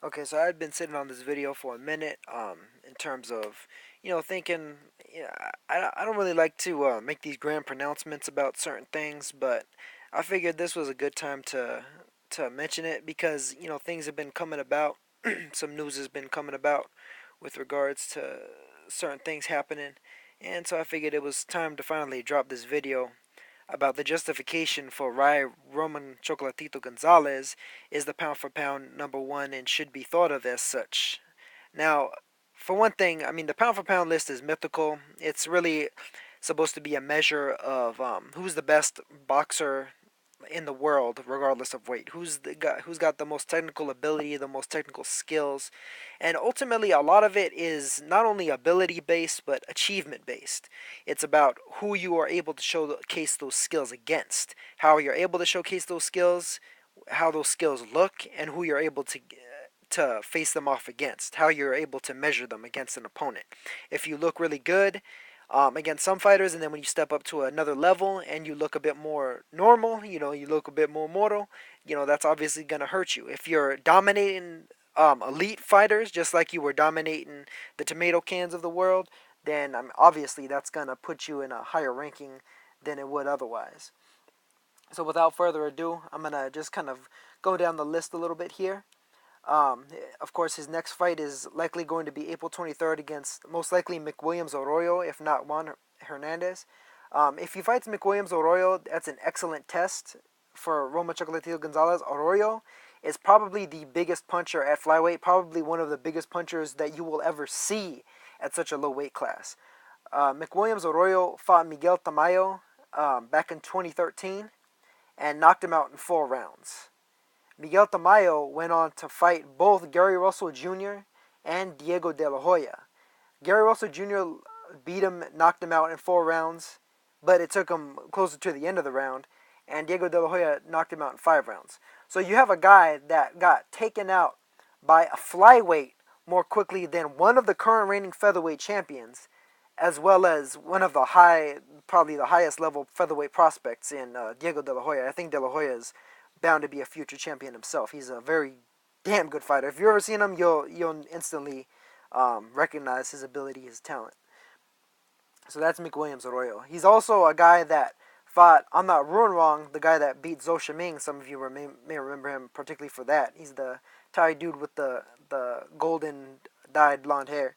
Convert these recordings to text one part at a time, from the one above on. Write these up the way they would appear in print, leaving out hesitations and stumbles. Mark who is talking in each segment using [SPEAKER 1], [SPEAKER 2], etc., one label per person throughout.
[SPEAKER 1] Okay, so I'd been sitting on this video for a minute, in terms of, thinking, I don't really like to make these grand pronouncements about certain things, but I figured this was a good time to mention it because, things have been coming about, some news has been coming about with regards to certain things happening, and so I figured it was time to finally drop this video about the justification for why Roman Chocolatito Gonzalez is the pound for pound number one and should be thought of as such. Now, for one thing, I mean, the pound for pound list is mythical. It's really supposed to be a measure of who's the best boxer in the world, regardless of weight. Who's the guy who's got the most technical ability, the most technical skills, and ultimately, a lot of it is not only ability based but achievement based. It's about who you are able to showcase those skills against, how you're able to showcase those skills, how those skills look, and who you're able to face them off against, how you're able to measure them against an opponent. If you look really good against some fighters, and then when you step up to another level and you look a bit more normal, you look a bit more mortal, that's obviously going to hurt you. If you're dominating elite fighters, just like you were dominating the tomato cans of the world, then obviously that's going to put you in a higher ranking than it would otherwise. So without further ado, I'm going to just kind of go down the list a little bit here. Um, of course, his next fight is likely going to be April 23rd against most likely McWilliams Arroyo, if not Juan Hernandez. If he fights McWilliams Arroyo, that's an excellent test for Roma Chocolatito Gonzalez. Arroyo is probably the biggest puncher at flyweight, probably one of the biggest punchers that you will ever see at such a low weight class. McWilliams Arroyo fought Miguel Tamayo back in 2013 and knocked him out in 4 rounds. Miguel Tamayo went on to fight both Gary Russell Jr. and Diego De La Hoya. Gary Russell Jr. beat him, knocked him out in 4 rounds, but it took him closer to the end of the round, and Diego De La Hoya knocked him out in 5 rounds. So you have a guy that got taken out by a flyweight more quickly than one of the current reigning featherweight champions, as well as one of probably the highest level featherweight prospects in Diego De La Hoya. I think De La Hoya is bound to be a future champion himself. He's a very damn good fighter. If you've ever seen him, you'll instantly recognize his ability, his talent. So that's McWilliams Arroyo. He's also a guy that fought, I'm not wrong, the guy that beat Zhou Shiming. Some of you may remember him particularly for that. He's the Thai dude with the golden dyed blonde hair.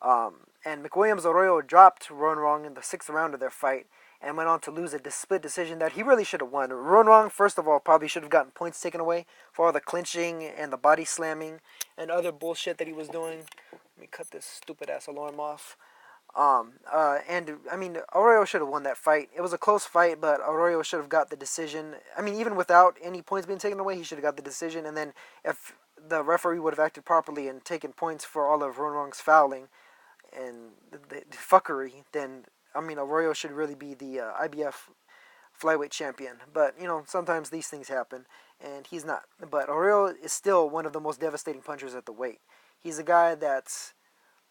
[SPEAKER 1] And McWilliams Arroyo dropped Ronrong in the 6th round of their fight and went on to lose a split decision that he really should have won. Ronrong, first of all, probably should have gotten points taken away for all the clinching and the body slamming and other bullshit that he was doing. Let me cut this stupid ass alarm off. And I mean, Arroyo should have won that fight. It was a close fight, but Arroyo should have got the decision. I mean, even without any points being taken away, he should have got the decision. And then if the referee would have acted properly and taken points for all of Ronrong's fouling and the fuckery, then I mean, Arroyo should really be the IBF flyweight champion. But sometimes these things happen, and he's not. But Arroyo is still one of the most devastating punchers at the weight. He's a guy that's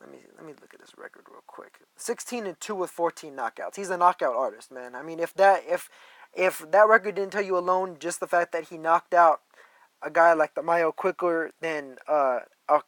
[SPEAKER 1] let me look at his record real quick. 16-2 with 14 knockouts. He's a knockout artist, man. I mean, if that record didn't tell you alone, just the fact that he knocked out a guy like the Mayo quicker than a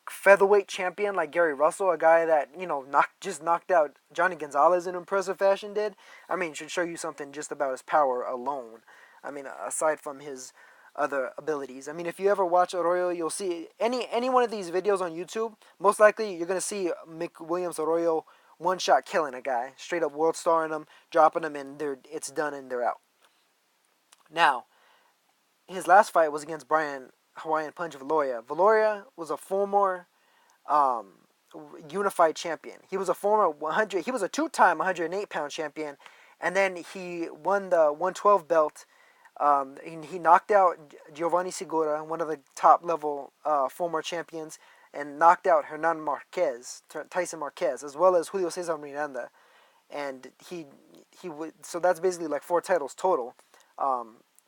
[SPEAKER 1] featherweight champion like Gary Russell, a guy that knocked out Johnny Gonzalez in impressive fashion did. I mean, should show you something just about his power alone. I mean, aside from his other abilities. I mean, if you ever watch Arroyo, you'll see any one of these videos on YouTube. Most likely, you're gonna see McWilliams Arroyo one shot killing a guy, straight up world starring him, dropping him, and it's done and they're out. Now, his last fight was against Brian Hawaiian Punch Valoria. Valoria was a former um, unified champion. He was a former 100. He was a two-time 108-pound champion, and then he won the 112 belt. He knocked out Giovanni Segura, one of the top-level former champions, and knocked out Tyson Marquez, as well as Julio Cesar Miranda. And he would. So that's basically like 4 titles total.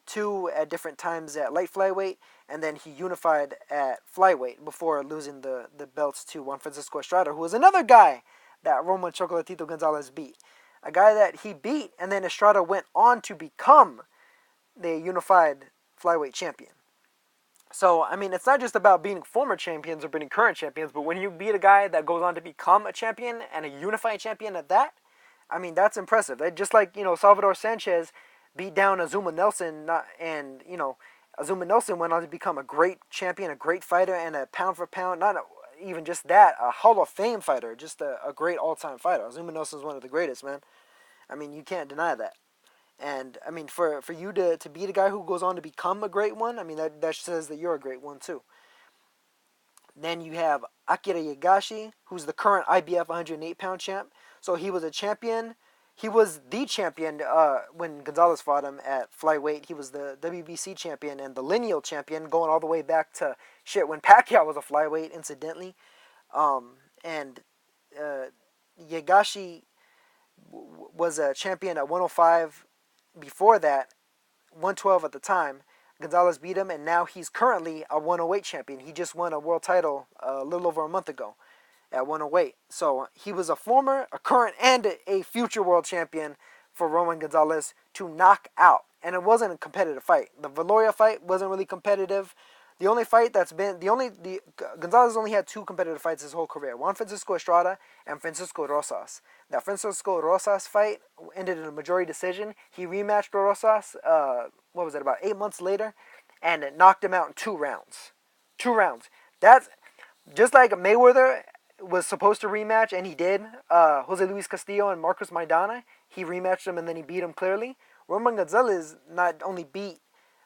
[SPEAKER 1] 2 at different times at light flyweight, and then he unified at flyweight before losing the belts to Juan Francisco Estrada, who was another guy that Roman Chocolatito Gonzalez beat. A guy that he beat, and then Estrada went on to become the unified flyweight champion. So, I mean, it's not just about beating former champions or beating current champions, but when you beat a guy that goes on to become a champion and a unified champion at that, I mean, that's impressive. Just like, Salvador Sanchez beat down Azuma Nelson, and, Azuma Nelson went on to become a great champion, a great fighter, and a pound for pound, not even just that, a Hall of Fame fighter, just a great all time fighter. Azuma Nelson is one of the greatest, man. I mean, you can't deny that. And I mean, for you to beat a guy who goes on to become a great one, I mean that says that you're a great one too. Then you have Akira Yagashi, who's the current IBF 108-pound champ. So he was a champion. He was the champion when Gonzalez fought him at flyweight. He was the WBC champion and the lineal champion, going all the way back to when Pacquiao was a flyweight, incidentally. And Yagashi was a champion at 105 before that, 112 at the time. Gonzalez beat him, and now he's currently a 108 champion. He just won a world title a little over a month ago at 108. So he was a former, a current, and a future world champion for Roman Gonzalez to knock out. And it wasn't a competitive fight. The Valoria fight wasn't really competitive. The only fight that's been Gonzalez only had two competitive fights his whole career. Juan Francisco Estrada and Francisco Rosas. That Francisco Rosas fight ended in a majority decision. He rematched Rosas. What was it, about 8 months later, and it knocked him out in 2 rounds. 2 rounds. That's just like Mayweather was supposed to rematch, and he did. Jose Luis Castillo and Marcos Maidana. He rematched him, and then he beat him clearly. Roman Gonzalez not only beat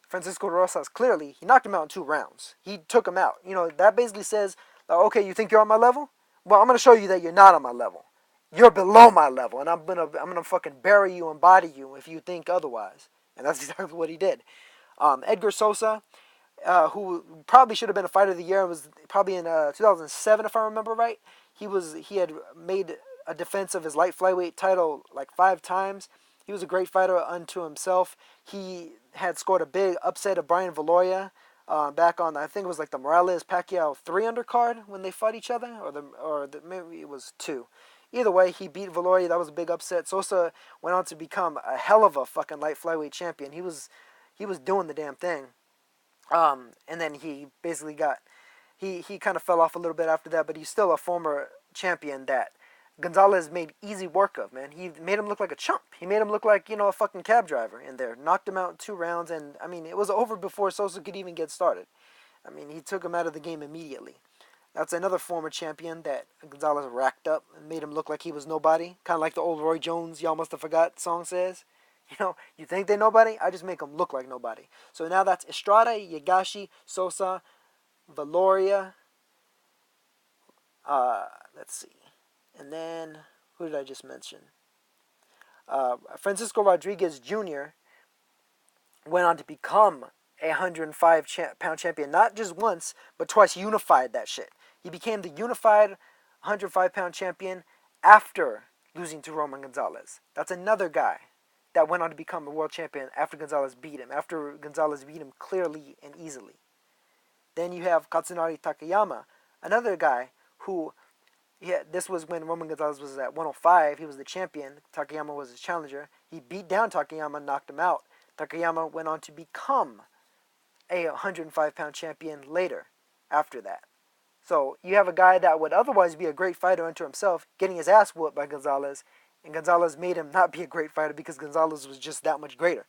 [SPEAKER 1] Francisco Rosas clearly, he knocked him out in 2 rounds. He took him out. That basically says, okay, you think you're on my level? Well, I'm gonna show you that you're not on my level. You're below my level, and I'm gonna fucking bury you and body you if you think otherwise. And that's exactly what he did. Edgar Sosa, who probably should have been a fighter of the year, was probably in 2007 if I remember right. He had made a defense of his light flyweight title like 5 times. He was a great fighter unto himself. He had scored a big upset of Brian Valoria back on, I think it was like the Morales Pacquiao 3 undercard when they fought each other, or maybe it was 2. Either way, he beat Valoria. That was a big upset. Sosa went on to become a hell of a fucking light flyweight champion. He was doing the damn thing. And then he basically he kind of fell off a little bit after that, but he's still a former champion that Gonzalez made easy work of, man. He made him look like a chump. He made him look like, a fucking cab driver in there. Knocked him out in 2 rounds, and, I mean, it was over before Sosa could even get started. I mean, he took him out of the game immediately. That's another former champion that Gonzalez racked up and made him look like he was nobody. Kind of like the old Roy Jones, "Y'all Must Have Forgot" song says. You think they're nobody? I just make them look like nobody. So now that's Estrada, Yagashi, Sosa, Valoria. Let's see. And then, who did I just mention? Francisco Rodriguez Jr. went on to become a 105-pound champion. Not just once, but twice. Unified that shit. He became the unified 105-pound champion after losing to Roman Gonzalez. That's another guy that went on to become a world champion after Gonzalez beat him. After Gonzalez beat him clearly and easily. Then you have Katsunari Takayama, another guy who, this was when Roman Gonzalez was at 105. He was the champion. Takayama was his challenger. He beat down Takayama, knocked him out. Takayama went on to become a 105-pound champion later after that. So you have a guy that would otherwise be a great fighter unto himself getting his ass whooped by Gonzalez, and Gonzalez made him not be a great fighter because Gonzalez was just that much greater.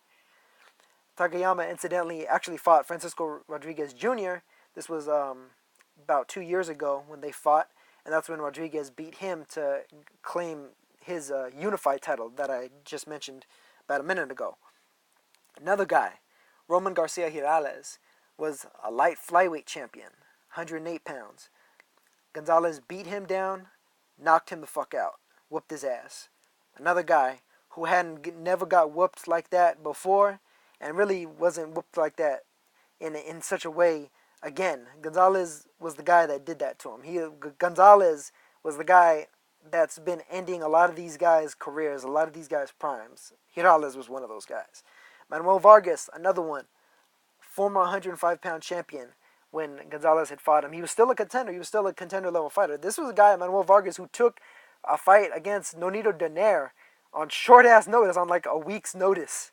[SPEAKER 1] Takayama incidentally actually fought Francisco Rodriguez Jr. This was about 2 years ago when they fought, and that's when Rodriguez beat him to claim his unified title that I just mentioned about a minute ago. Another guy, Roman Garcia Hirales, was a light flyweight champion, 108 pounds. Gonzalez beat him down, knocked him the fuck out, whooped his ass. Another guy who never got whooped like that before, and really wasn't whooped like that in such a way. Again, Gonzalez was the guy that did that to him. Gonzalez was the guy that's been ending a lot of these guys' careers, a lot of these guys' primes. Hirales was one of those guys. Manuel Vargas, another one, former 105-pound champion when Gonzalez had fought him. He was still a contender. He was still a contender-level fighter. This was a guy, Manuel Vargas, who took a fight against Nonito Donaire on short-ass notice, on like a week's notice.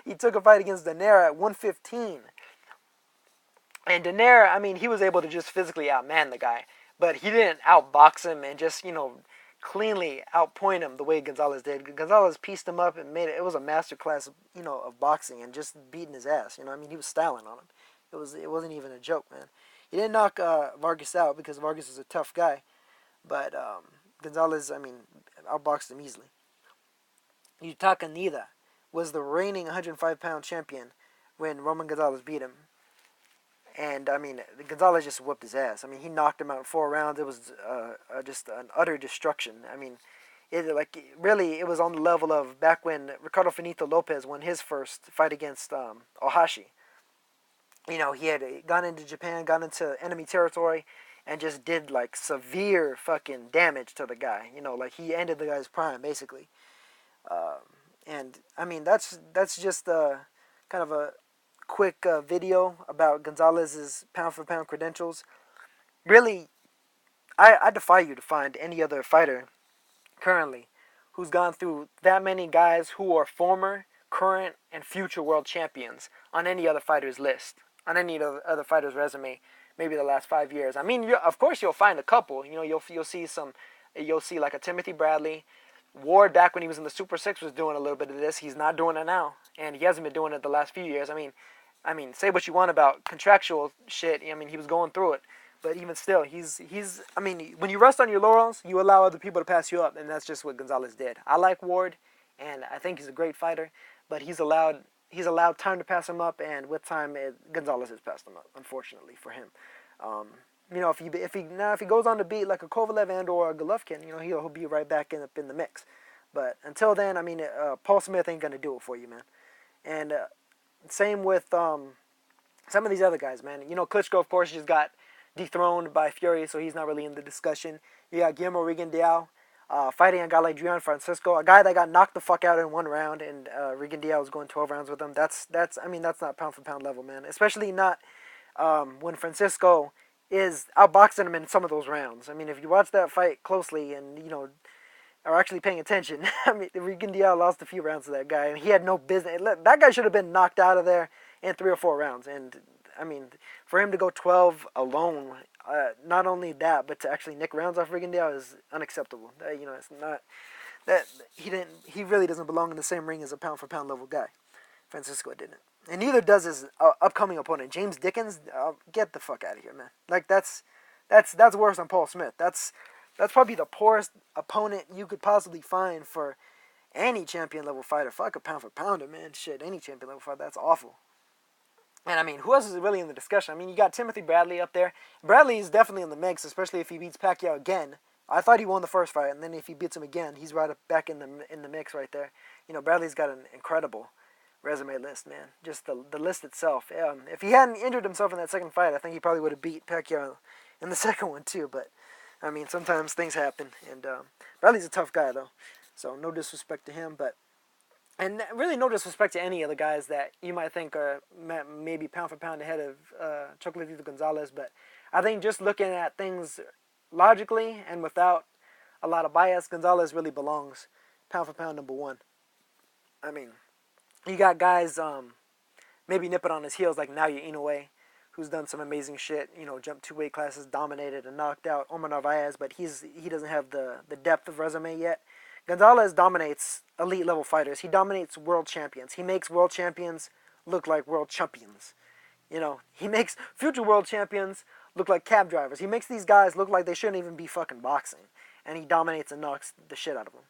[SPEAKER 1] He took a fight against Donaire at 115. And Daenerys, I mean, he was able to just physically outman the guy, but he didn't outbox him and just, cleanly outpoint him the way Gonzalez did. Gonzalez pieced him up and made it. It was a masterclass, of boxing and just beating his ass. I mean, he was styling on him. It wasn't even a joke, man. He didn't knock Vargas out because Vargas is a tough guy, but Gonzalez, I mean, outboxed him easily. Yutaka Nida was the reigning 105-pound champion when Roman Gonzalez beat him. And I mean, Gonzalez just whooped his ass. I mean, he knocked him out in 4 rounds. It was just an utter destruction. I mean, it was on the level of back when Ricardo Finito Lopez won his first fight against Ohashi. He had gone into Japan, gone into enemy territory, and just did like severe fucking damage to the guy. Like he ended the guy's prime basically. And I mean, that's just kind of a quick video about Gonzalez's pound for pound credentials. Really, I defy you to find any other fighter currently who's gone through that many guys who are former, current, and future world champions on any other fighter's list, on any other fighter's resume, maybe the last 5 years. I mean, of course you'll find a couple. You'll see like a Timothy Bradley. Ward, back when he was in the Super Six, was doing a little bit of this. He's not doing it now, and he hasn't been doing it the last few years. I mean, say what you want about contractual shit. I mean, he was going through it, but even still, he's. I mean, when you rest on your laurels, you allow other people to pass you up, and that's just what Gonzalez did. I like Ward, and I think he's a great fighter, but he's allowed time to pass him up, and with time, Gonzalez has passed him up. Unfortunately for him. If he goes on to beat like a Kovalev and or a Golovkin, he'll be right back up in the mix. But until then, I mean, Paul Smith ain't gonna do it for you, man. And same with some of these other guys, man. Klitschko, of course, just got dethroned by Fury, so he's not really in the discussion. You got Guillermo Rigondeaux fighting a guy like Gian Francisco, a guy that got knocked the fuck out in 1 round, and Rigondeaux was going 12 rounds with him. That's not pound for pound level, man. Especially not when Francisco is outboxing him in some of those rounds. I mean, if you watch that fight closely and, are actually paying attention, I mean, Rigondeaux lost a few rounds to that guy, and he had no business. That guy should have been knocked out of there in 3 or 4 rounds. And, I mean, for him to go 12 alone, not only that, but to actually nick rounds off Rigondeaux is unacceptable. It's not that he really doesn't belong in the same ring as a pound for pound level guy. Francisco didn't. And neither does his upcoming opponent, James Dickens. Get the fuck out of here, man. Like, that's worse than Paul Smith. That's probably the poorest opponent you could possibly find for any champion level fighter. Fuck a pound for pounder, man. Shit, any champion level fighter, that's awful. And I mean, who else is really in the discussion? I mean, you got Timothy Bradley up there. Bradley is definitely in the mix, especially if he beats Pacquiao again. I thought he won the first fight, and then if he beats him again, he's right back in the mix right there. Bradley's got an incredible resume list, man. Just the list itself. If he hadn't injured himself in that second fight, I think he probably would have beat Pacquiao in the second one too. But I mean, sometimes things happen, and Bradley's a tough guy though. So no disrespect to him, and really no disrespect to any of the guys that you might think are maybe pound for pound ahead of Chocolatito Gonzalez. But I think just looking at things logically and without a lot of bias, Gonzalez really belongs pound for pound number one. I mean, you got guys maybe nipping on his heels like Naoya Inoue, who's done some amazing shit. Jumped 2 weight classes, dominated and knocked out Omar Narvaez, but he doesn't have the depth of resume yet. Gonzalez dominates elite level fighters. He dominates world champions. He makes world champions look like world champions. He makes future world champions look like cab drivers. He makes these guys look like they shouldn't even be fucking boxing, and he dominates and knocks the shit out of them.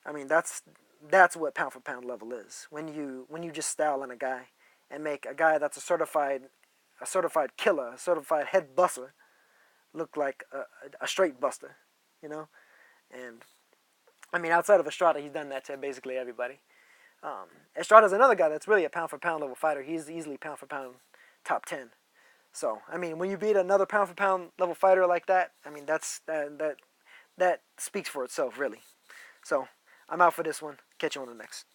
[SPEAKER 1] I mean, that's what pound for pound level is. When you just style on a guy and make a guy that's a certified killer, a certified head buster, look like a straight buster, And I mean, outside of Estrada, he's done that to basically everybody. Estrada's another guy that's really a pound for pound level fighter. He's easily pound for pound top 10. So I mean, when you beat another pound for pound level fighter like that, I mean that speaks for itself, really. So I'm out for this one. Catch you on the next.